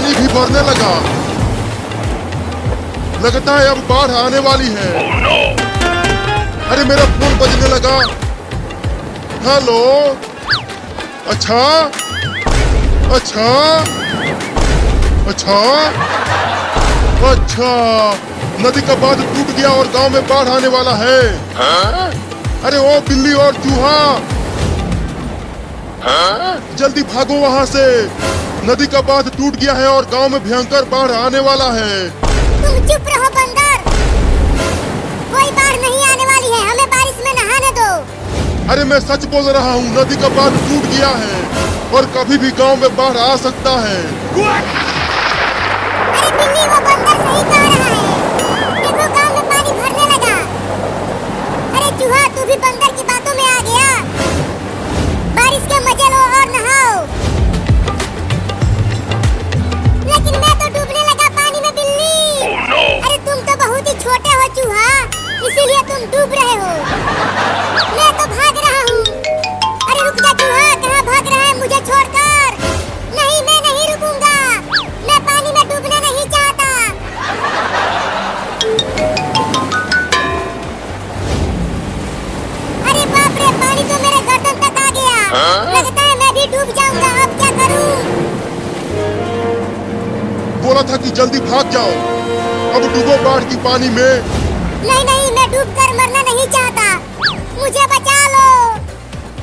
पानी भी भरने लगा। लगता है अब बाढ़ आने वाली है। अरे मेरा फोन बजने लगा। हेलो। अच्छा अच्छा अच्छा अच्छा, नदी का बांध टूट गया और गांव में बाढ़ आने वाला है। अरे ओ बिल्ली और चूहा, जल्दी भागो वहाँ से। नदी का बांध टूट गया है और गांव में भयंकर बाढ़ आने वाला है। तुम चुप रहो बंदर, कोई बाढ़ नहीं आने वाली है, हमें बारिश में नहाने दो। अरे मैं सच बोल रहा हूँ, नदी का बांध टूट गया है और कभी भी गांव में बाढ़ आ सकता है। अरे बिल्ली, वो बंदर सही कह रहा है, देखो गांव में पानी भरने लगा। अरे चूहा, तू भी बंदर की बातों में आ गया। बारिश के मजे लो और नहाओ। लेकिन मैं तो डूबने लगा पानी में बिल्ली। अरे तुम तो बहुत ही छोटे हो चूहा, इसीलिए तुम डूब रहे हो। मैं तो भाग रहा हूँ। अरे रुक जा चूहा, कहाँ भाग रहा है मुझे छोड़कर? नहीं, मैं नहीं रुकूंगा, मैं पानी में डूबना नहीं चाहता। अरे बाप रे, पानी तो मेरे गर्दन तक आ गया। लगता है मैं भी डूब जाऊंगा, अब क्या करूं? बोला था कि जल्दी भाग जाओ, अब डूबो बाढ़ की पानी में। नहीं नहीं, मैं डूबकर मरना नहीं चाहता, मुझे बचा लो।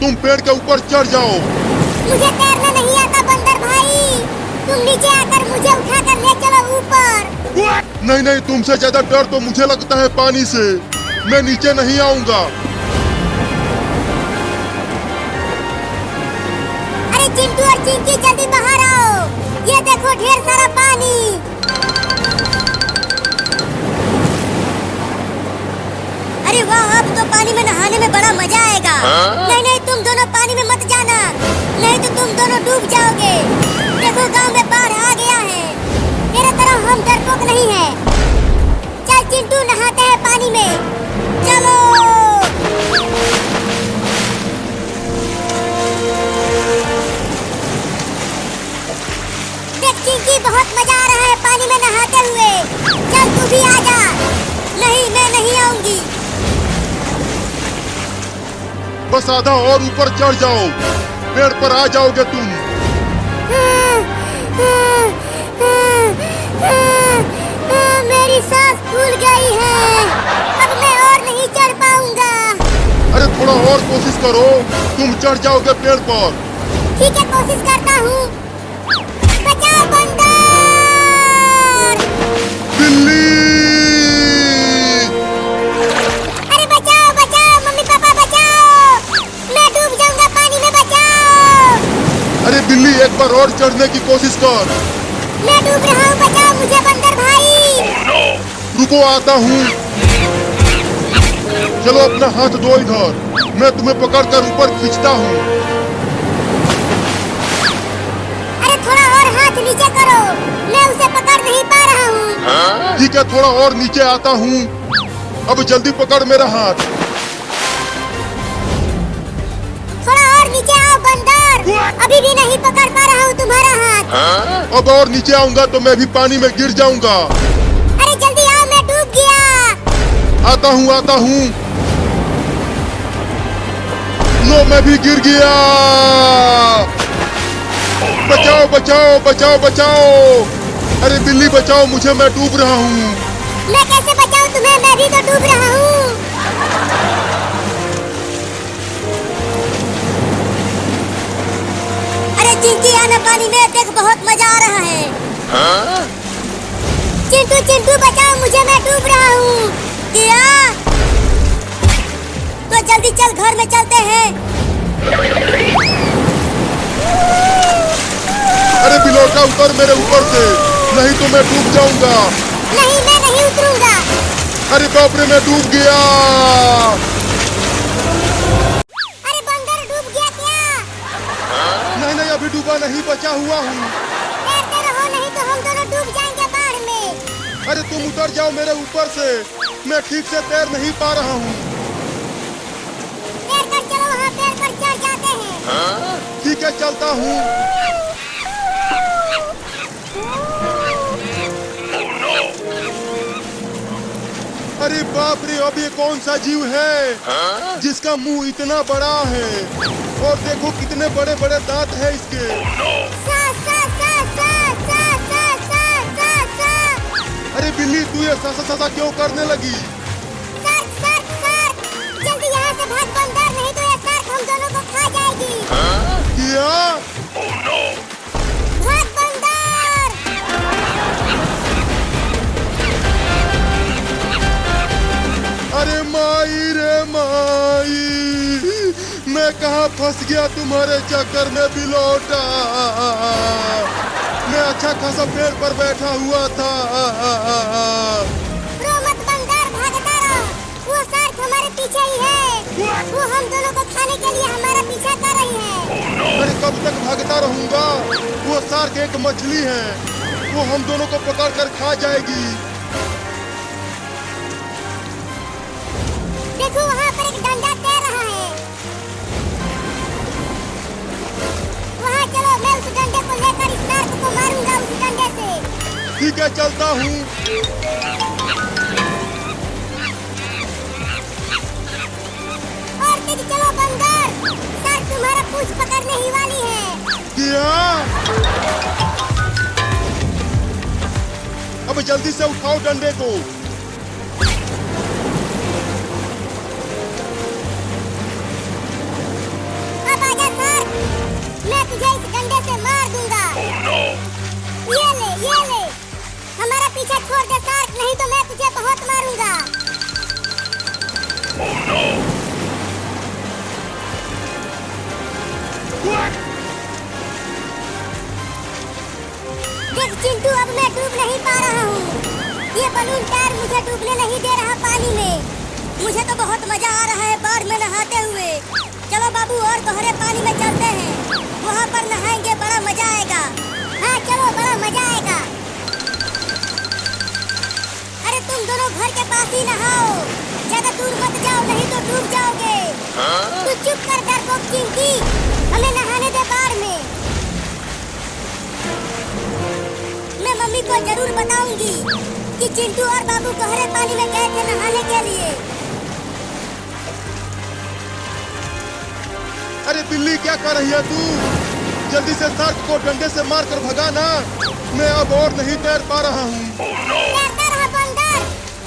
तुम पेड़ के ऊपर चढ़ जाओ। मुझे तैरना नहीं आता बंदर भाई, तुम नीचे आकर मुझे उठाकर ले चलो ऊपर। नहीं नहीं, तुमसे ज्यादा डर तो मुझे लगता है पानी से। मैं नीचे नहीं आऊंगा। अरे चिंटू और चिंकी, जल्दी बाहर आओ, ये देखो ढेर सारा पानी। अरे वाह, अब तो पानी में नहाने में बड़ा मजा आएगा। नहीं नहीं, तुम दोनों पानी में मत जाना, नहीं तो तुम दोनों डूब जाओगे। देखो गांव में बाढ़ आ गया है, तेरे तरह हम डरपोक नहीं है। चल चिंटू, नहाते हैं पानी में, चलो। देख चिंकी, बहुत मजा आ रहा है पानी में नहाते हुए, चल तू भी आ जा। नहीं, मैं नहीं आऊंगी। बस आधा और ऊपर चढ़ जाओ, पेड़ पर आ जाओगे तुम। मेरी सांस फूल गई है, अब मैं और नहीं चढ़ पाऊंगा। अरे थोड़ा और कोशिश करो, तुम चढ़ जाओगे पेड़ पर। ठीक है, कोशिश करता हूँ। बचाओ बंदर! बिल्ली! अरे बचाओ बचाओ, मम्मी पापा बचाओ, मैं डूब जाऊंगा पानी में, बचाओ। अरे बिल्ली, एक बार और चढ़ने की कोशिश कर। मैं डूब रहा हूँ, बचाओ मुझे बंदर भाई। रुको, आता हूँ। चलो अपना हाथ दो इधर, मैं तुम्हें पकड़कर ऊपर खींचता हूँ। अरे थोड़ा और हाथ नीचे करो, मैं उसे पकड़ नहीं पा रहा हूँ। ठीक है, थोड़ा और नीचे आता हूँ। अब जल्दी पकड़ मेरा हाथ। थोड़ा और नीचे आओ बंदर, अभी भी नहीं पकड़ पा रहा हूँ तुम्हारा हाथ। अब और नीचे आऊंगा तो मैं भी पानी में गिर जाऊंगा। अरे जल्दी आओ, मैं डूब गया। आता हूँ आता हूँ। लो, मैं भी गिर गया। बचाओ बचाओ बचाओ बचाओ। अरे बिल्ली बचाओ मुझे, मैं डूब रहा हूँ। मैं कैसे बचाऊं तुम्हें, मैं भी तो डूब रहा हूँ। अरे चिंकी, आना पानी में, देख बहुत मजा आ रहा है। चिंटू चिंटू बचाओ मुझे, मैं डूब रहा हूँ। क्या? तो जल्दी चल, घर में चलते हैं। अरे बिलोटा, उतर मेरे ऊपर से, नहीं तो मैं डूब जाऊंगा। नहीं, मैं नहीं उतरूंगा। अरे बाप रे, मैं डूब गया। अरे बंदर डूब गया क्या? नहीं नहीं, अभी डूबा नहीं, बचा हुआ हूँ। तैरते रहो, नहीं तो हम दोनों डूब जाएंगे बाढ़ में। अरे तुम उतर जाओ मेरे ऊपर से, मैं ठीक से तैर नहीं पा रहा हूँ। तैर कर चलो, वहाँ पेड़ पर चढ़ जाते हैं। ठीक है, चलता हूँ। अरे बाप रे, अब ये कौन सा जीव है जिसका मुंह इतना बड़ा है और देखो कितने बड़े बड़े दांत है इसके। सा सा सा सा सा सा सा सा सा। अरे बिल्ली, तू ये सा सा सा क्यों करने लगी? शार्क शार्क शार्क, जल्दी यहाँ से भाग बंदर, नहीं तो ये शार्क हम दोनों को खा जाएगी। क्या? भाग बंदर। अरे माई रे माई, मैं कहाँ फंस गया तुम्हारे चक्कर में बिलौटा। मैं अच्छा खासा पेड़ पर बैठा हुआ था। रो मत बंदर, भागता रहो। वो शार्क हमारे पीछे ही है। वो हम दोनों को खाने के लिए हमारा पीछा कर रही है। अरे कब तक भागता रहूंगा? वो शार्क एक मछली है, वो हम दोनों को पकड़ कर खा जाएगी। देखो वहाँ पर एक डंडा तैर रहा है। वहाँ चलो, मैं उस डंडे को लेकर इस शार्क को मारूंगा उस डंडे से। ठीक है, चलता हूँ। और तेज चलो बंदर, शार्क तुम्हारा पूंछ पकड़ने ही वाली है। क्या? अब जल्दी से उठाओ डंडे को। अब आजा शार्क, मैं तुझे इस डंडे से मार दूंगा। ये ले, हमारा पीछा छोड़ दे शार्क, नहीं तो मैं तुझे बहुत मारूंगा। देख चिंटू, अब मैं डूब नहीं पा रहा हूँ। ये बलून टायर मुझे डूबने नहीं दे रहा पानी में। मुझे तो बहुत मजा आ रहा है बाढ़ में नहाते हुए। चलो बाबू, और गहरे पानी में चलते हैं, वहाँ पर नहाएंगे, बड़ा मजा आएगा। हाँ चलो, बड़ा मजा आएगा। अरे तुम दोनों घर के पास ही नहाओ, ज्यादा दूर मत जाओ, नहीं तो डूब जाओगे। तू चुप कर डरपोक चिंकी, हमें नहाने दे बाढ़ में। मैं मम्मी को जरूर बताऊंगी कि चिंटू और बाबू गहरे पानी में गए थे नहाने के लिए। अरे बिल्ली, क्या कर रही है तू? जल्दी से शार्क को डंडे से मार कर भगा ना, मैं अब और नहीं तैर पा रहा हूँ। तैरता रहा बंदर,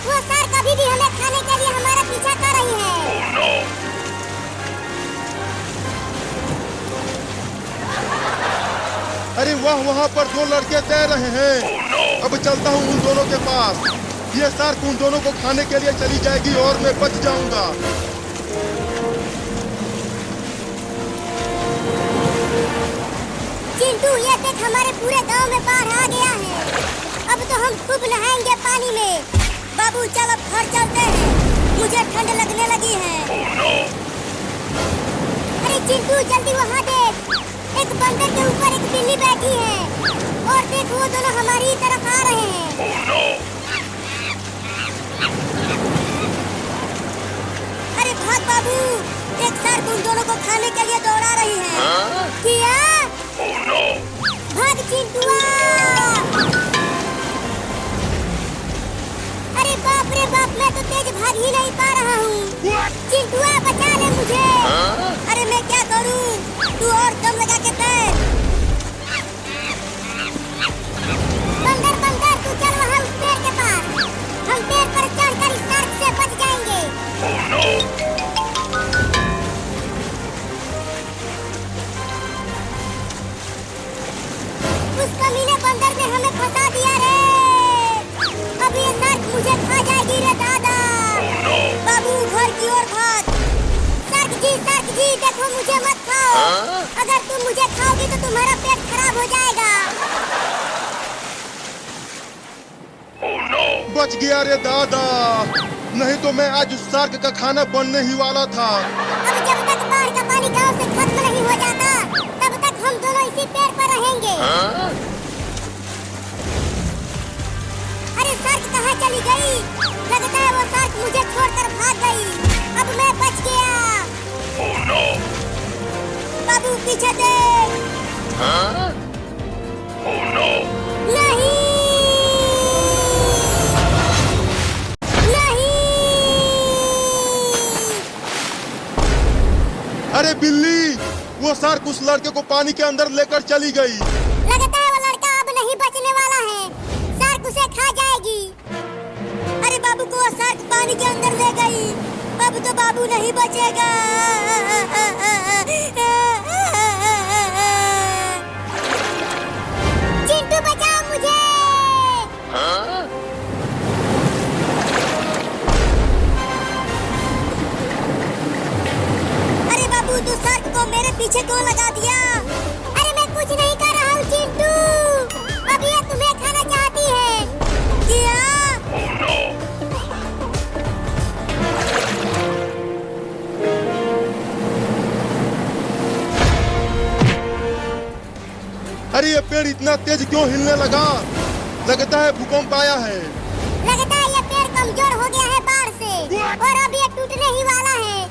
वो शार्क अभी भी हमें खाने के लिए हमारा पीछा कर रही है। अरे वाह, वहाँ पर दो लड़के तैर रहे हैं। अब चलता हूँ उन दोनों के पास। ये शार्क उन दोनों को खाने के लिए चली जाएगी और मैं बच जाऊंगा। चिंटू, ये देख, हमारे पूरे गांव में बाढ़ आ गया है। अब तो हम खूब नहाएंगे पानी में। बाबू चल, अब घर चलते हैं, मुझे ठंड लगने लगी है। अरे चिंटू, जल्दी वहाँ देख, एक बंदर के ऊपर एक बिल्ली बैठी है, और देख वो दोनों हमारी तरफ आ रहे हैं। अरे भाग बाबू, एक शार्क उन दोनों को खाने के लिए दौड़ा रही है। क्या? भाग चिंटुआ! अरे बाप रे बाप, मैं तो तेज भाग ही नहीं पा रहा हूँ। चिंटुआ, बचा ले मुझे। अरे मैं क्या करूँ, तू और दम लगा के तैर। बंदर बंदर, तू चल वहाँ उस पेड़ के पास, हम पेड़ पर चढ़कर इस शार्क से बच जाएंगे। उस कमीने बंदर ने हमें फंसा दिया रे। अब ये शार्क मुझे खा जाएगी रे दादा। बाबू, घर की ओर भाग। शार्क जी, देखो मुझे मत खाओ। अगर तुम मुझे खाओगी तो तुम्हारा पेट खराब हो जाएगा। बच गया रे दादा, नहीं तो मैं आज उस शार्क का खाना बनने ही वाला था। अब जब तक बाढ़ का पानी गांव से खत्म नहीं हो जाता, तब तक हम दोनों इसी पेड़ पर रहेंगे। अरे शार्क कहाँ चली गई? लगता है वो शार्क मुझे छोड़कर भाग गई। अब मैं बच गया। बाबू, पीछे देख। नहीं, नहीं। शार्क उस लड़के को पानी के अंदर लेकर चली गई। लगता है वो लड़का अब नहीं बचने वाला है, शार्क उसे खा जाएगी। अरे बाबू को वो शार्क पानी के अंदर ले गई, अब तो बाबू नहीं बचेगा। चिंटू बचाओ मुझे। अरे बाबू तू शार्क को मेरे पीछे क्यों लगा दिया? अरे मैं कुछ नहीं कर रहा हूँ चिंटू, अब ये तुम्हें खाना चाहती है। क्या? अरे ये पेड़ इतना तेज क्यों हिलने लगा? लगता है भूकंप आया है। लगता है ये पेड़ कमजोर हो गया है बाढ़ से और अब ये टूटने ही वाला है।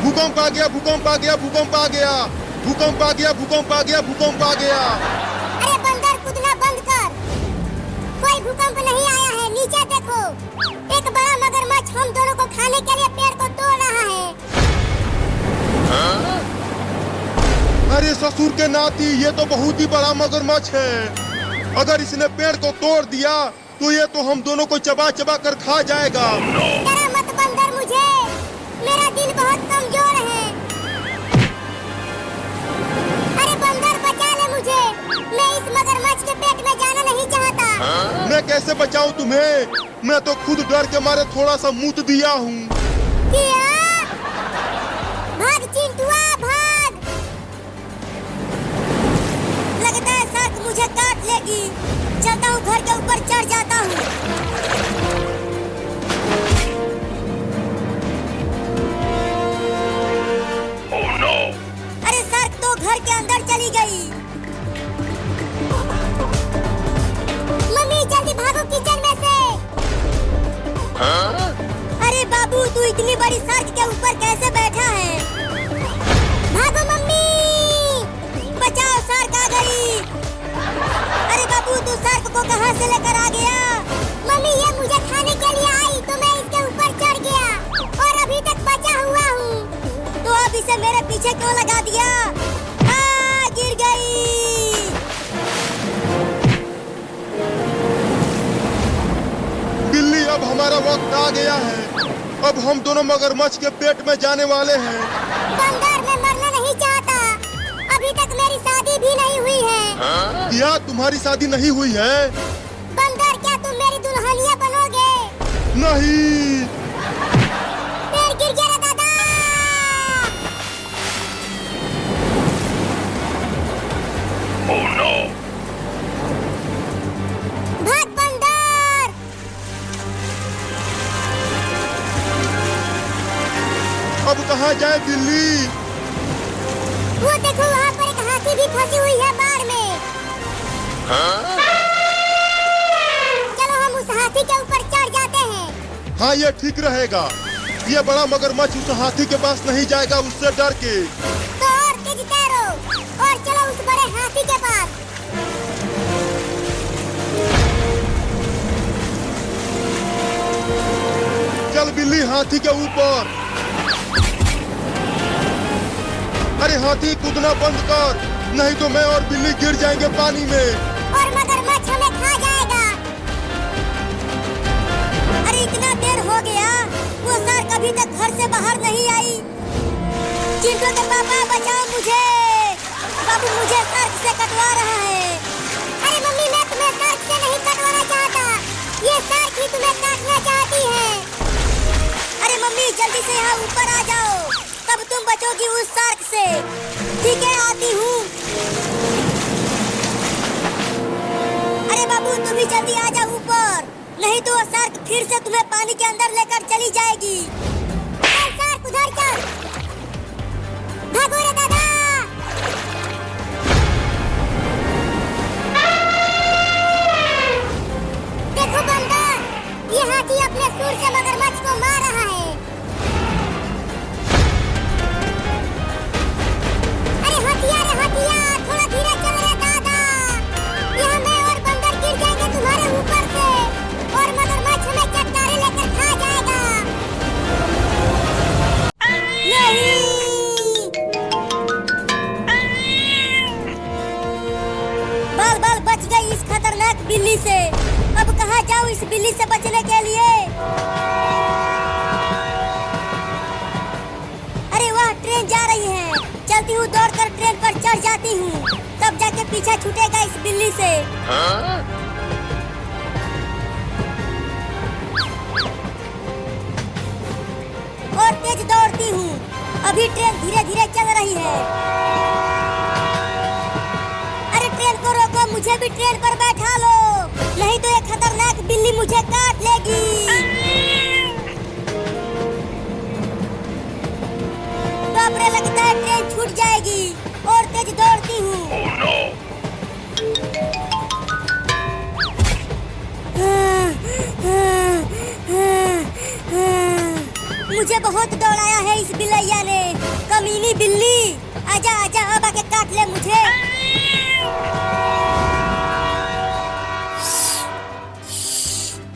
भूकंप आ गया, भूकंप आ गया, भूकंप आ गया, भूकंप आ गया, भूकंप आ गया, भूकंप आ गया। अरे बंदर कूदना बंद कर, कोई भूकंप नहीं आया है। नीचे देखो, एक बड़ा मगरमच्छ हम दोनों को खाने के लिए पेड़ को तोड़ रहा है। अरे ससुर के नाती, ये तो बहुत ही बड़ा मगरमच्छ है। अगर इसने पेड़ को तोड़ दिया तो ये तो हम दोनों को चबा चबा कर खा जाएगा। डरा मत बंदर मुझे, मेरा दिल बहुत कमजोर है। अरे बंदर बचा ले मुझे, मैं इस मगरमच्छ के पेट में जाना नहीं चाहता। मैं कैसे बचाऊं तुम्हें? मैं तो खुद डर के मारे थोड़ा सा मूत दिया हूँ। क्या? भाग चिंटुआ भाग, लगता है शार्क मुझे काट लेगी। चलता हूँ, घर के ऊपर चढ़ जाता हूँ। अरे शार्क तो घर के अंदर चली गई। मम्मी जल्दी भागो किचन में से। अरे बाबू तू इतनी बड़ी शार्क के ऊपर कैसे बैठा है? भागो मम्मी, बचाओ शार्क आ गई। अरे बाबू तू शार्क को कहां से लेकर आ गया? मम्मी ये मुझे खाने के लिए आई तो मैं इसके ऊपर चढ़ गया और अभी तक बचा हुआ हूँ। तो अब इसे मेरे पीछे क्यों लगा दिया? गिर गई। बिल्ली, अब हमारा वक्त आ गया है। अब हम दोनों मगरमच्छ के पेट में जाने वाले हैं। बंदर मैं मरना नहीं चाहता, अभी तक मेरी शादी भी नहीं हुई है। क्या तुम्हारी शादी नहीं हुई है? बंदर क्या तुम मेरी दुल्हनिया बनोगे? नहीं। पेड़ गिर गया रे दादा। भाग बंदर। अब कहाँ जाए बिल्ली? वो देखो वहाँ पर एक हाथी भी फंसी हुई है बाढ़ में। चलो हम उस हाथी के ऊपर चढ़ जाते हैं। हाँ ये ठीक रहेगा। ये बड़ा मगरमच्छ उस हाथी के पास नहीं जाएगा उससे डर के। तो और तेज तैरो और चलो उस बड़े हाथी के पास। चल बिल्ली हाथी के ऊपर। अरे हाथी कूदना बंद कर, नहीं तो मैं और बिल्ली गिर जाएंगे पानी में। और मगरमच्छ हमें खा जाएगा। अरे इतना देर हो गया, वो शार्क अभी तक घर से बाहर नहीं आई। चिंटू के पापा बचाओ मुझे, बाबू मुझे शार्क से कटवा रहा है। अरे मम्मी मैं तुम्हें शार्क से नहीं कटवाना चाहता, ये शार्क ही तुम्हें काटना चाहती है। अरे मम्मी जल्दी से यहाँ ऊपर आ जाओ, तब तुम बचोगी उस शार्क से। ठीक है आती हूँ। अरे बाबू तुम भी जल्दी आ जाओ ऊपर, नहीं तो वो शार्क फिर से तुम्हें पानी के अंदर लेकर चली जाएगी। शार्क उधर चल, भागो रे दादा। देखो बंदर, ये हाथी अपने सूंड से मगरमच्छ को मार रहा है। अरे हथिया रे हथिया, थोड़ा धीरे चल रे दादा, यहाँ मैं और बंदर गिर जाएंगे तुम्हारे ऊपर से और मगरमच्छ हमें चट्टारे लेकर खा जाएगा। नहीं खतरनाक बिल्ली से। अब कहाँ जाऊँ इस बिल्ली से बचने के लिए? अरे वाह, ट्रेन जा रही है। चलती हूँ, दौड़कर ट्रेन पर चढ़ जाती हूँ, तब जाके पीछा छूटेगा इस बिल्ली से। और तेज दौड़ती हूँ। अभी ट्रेन धीरे धीरे चल रही है। अरे ट्रेन को रोको, मुझे भी ट्रेन पर बैठा लो, नहीं तो ये खतरनाक बिल्ली मुझे काट लेगी। बाप रे, लगता है ट्रेन छूट जाएगी। और तेज दौड़ती हूँ। मुझे बहुत दौड़ाया है इस बिलैया ने। कमीनी बिल्ली, आजा आजा, अब आके काट ले मुझे।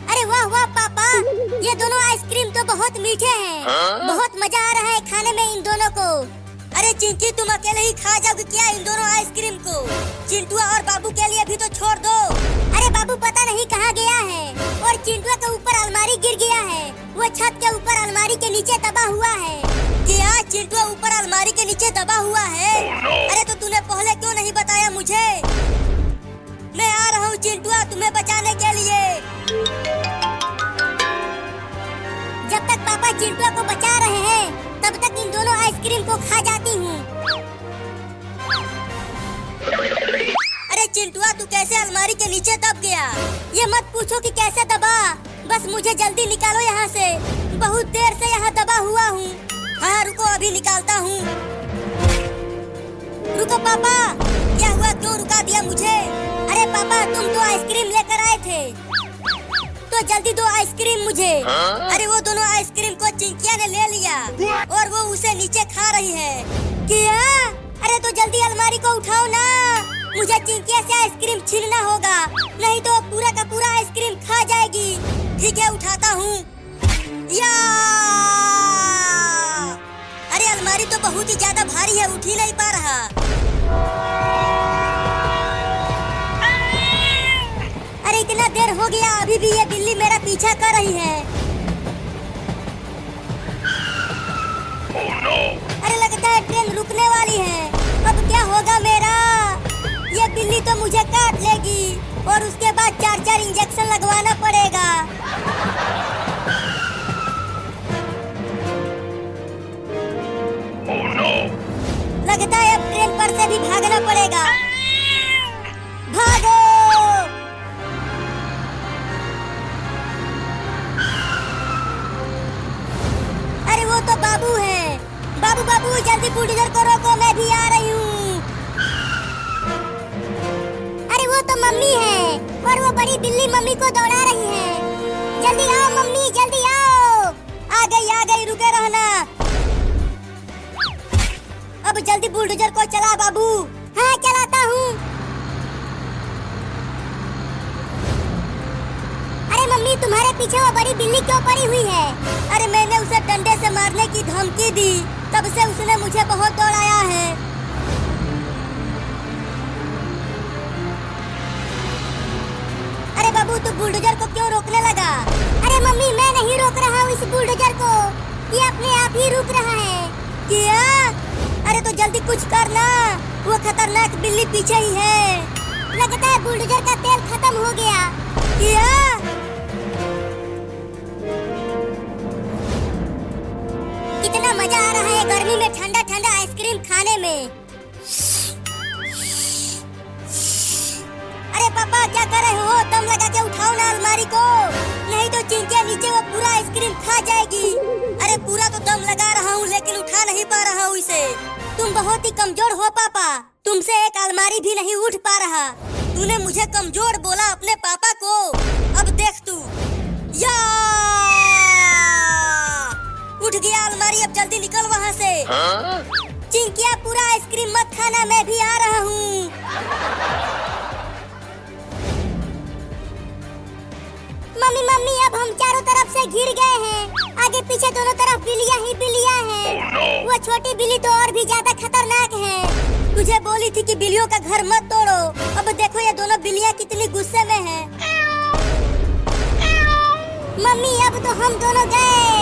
अरे वाह वाह पापा, ये दोनों आइसक्रीम तो बहुत मीठे हैं। बहुत मजा आ रहा है खाने में इन दोनों को। अरे चिंकी, तुम अकेले ही खा जाओगे क्या इन दोनों आइसक्रीम को? चिंटुआ और बाबू के लिए भी तो छोड़ दो। अरे बाबू पता नहीं कहाँ गया है। और चिंटुआ के ऊपर अलमारी गिर गया है। वो छत के ऊपर अलमारी के नीचे दबा हुआ है। क्या चिंटुआ ऊपर अलमारी के नीचे दबा हुआ है? अरे तो तूने पहले क्यों नहीं बताया मुझे? मैं आ रहा हूँ चिंटुआ, तुम्हें बचाने के लिए। जब तक पापा चिंटुआ को बचा रहे हैं, तब तक इन दोनों आइसक्रीम को खा जाती हूँ। अरे चिंटुआ, तू कैसे अलमारी के नीचे दब गया? ये मत पूछो कि कैसे दबा, बस मुझे जल्दी निकालो यहाँ से। बहुत देर से यहाँ दबा हुआ हूँ। हाँ रुको, अभी निकालता हूँ। रुको पापा, क्या हुआ, क्यों रुका दिया मुझे? अरे पापा, तुम तो आइसक्रीम लेकर आए थे, तो जल्दी दो आइसक्रीम मुझे। अरे वो दोनों आइसक्रीम को चिंकिया ने ले लिया और वो उसे नीचे खा रही है। क्या? अरे तो जल्दी अलमारी को उठाओ ना, मुझे चिंकिया से आइसक्रीम छीनना होगा, नहीं तो पूरा का पूरा आइसक्रीम खा जाएगी। ठीक है, उठाता हूँ। या! अरे अलमारी तो बहुत ही ज्यादा भारी है, उठ ही नहीं पा रहा। अरे इतना देर हो गया, अभी भी ये बिल्ली मेरा पीछा कर रही है। अरे लगता है ट्रेन रुकने वाली है। अब क्या होगा मेरा? ये बिल्ली तो मुझे काट लेगी और उसके बाद 4-4 इंजेक्शन लगवाना पड़ेगा। लगता है अब ट्रेन पर से भी भागना पड़ेगा। भागो! अरे वो तो बाबू है। बाबू बाबू, जल्दी बुलडोजर को रोको, मैं भी आ रही हूँ। अरे वो तो मम्मी है और वो बड़ी बिल्ली मम्मी को दौड़ा रही है। जल्दी आओ मम्मी, जल्दी आओ। आ गई, रुके रहना। अब जल्दी बुलडोजर को चला बाबू। हाँ चलाता हूँ। अरे मम्मी, तुम्हारे पीछे वो बड़ी बिल्ली क्यों पड़ी हुई है? अरे मैंने उसे डंडे से मारने की धमकी दी, तब से उसने मुझे बहुत दौड़ाया है। अरे बाबू, तू बुलडोजर को क्यों रोकने लगा? अरे मम्मी, मैं नहीं रोक रहा हूँ इस बुलडोजर को, ये अपने आप ही रुक रहा है। क्या? अरे तो जल्दी कुछ करना, वो खतरनाक बिल्ली पीछे ही है। लगता है बुलडोजर का तेल खत्म हो गया। क्या? कितना मजा आ रहा है गर्मी में ठंडा ठंडा आइसक्रीम खाने में। अरे पापा, क्या कर रहे हो? दम लगा के उठाओ ना अलमारी को, नहीं तो चिंकिया नीचे वो पूरा आइसक्रीम खा जाएगी। अरे पूरा तो दम लगा रहा हूँ, लेकिन उठा नहीं पा रहा हूँ इसे। तुम बहुत ही कमजोर हो पापा, तुमसे एक अलमारी भी नहीं उठ पा रहा। तूने मुझे कमजोर बोला अपने पापा को, अब देख तू। या! उठ गया अलमारी, अब जल्दी निकल वहाँ से। चिंकिया, पूरा आइसक्रीम मत खाना, मैं भी आ रहा हूँ। मम्मी मम्मी, अब हम चारों तरफ से घिर गए हैं। आगे पीछे दोनों तरफ बिल्लियाँ ही बिल्लियाँ हैं। वो छोटी बिल्ली तो और भी ज्यादा खतरनाक है। तुझे बोली थी कि बिल्लियों का घर मत तोड़ो। अब देखो ये दोनों बिल्लियाँ कितनी गुस्से में हैं। मम्मी अब तो हम दोनों गए।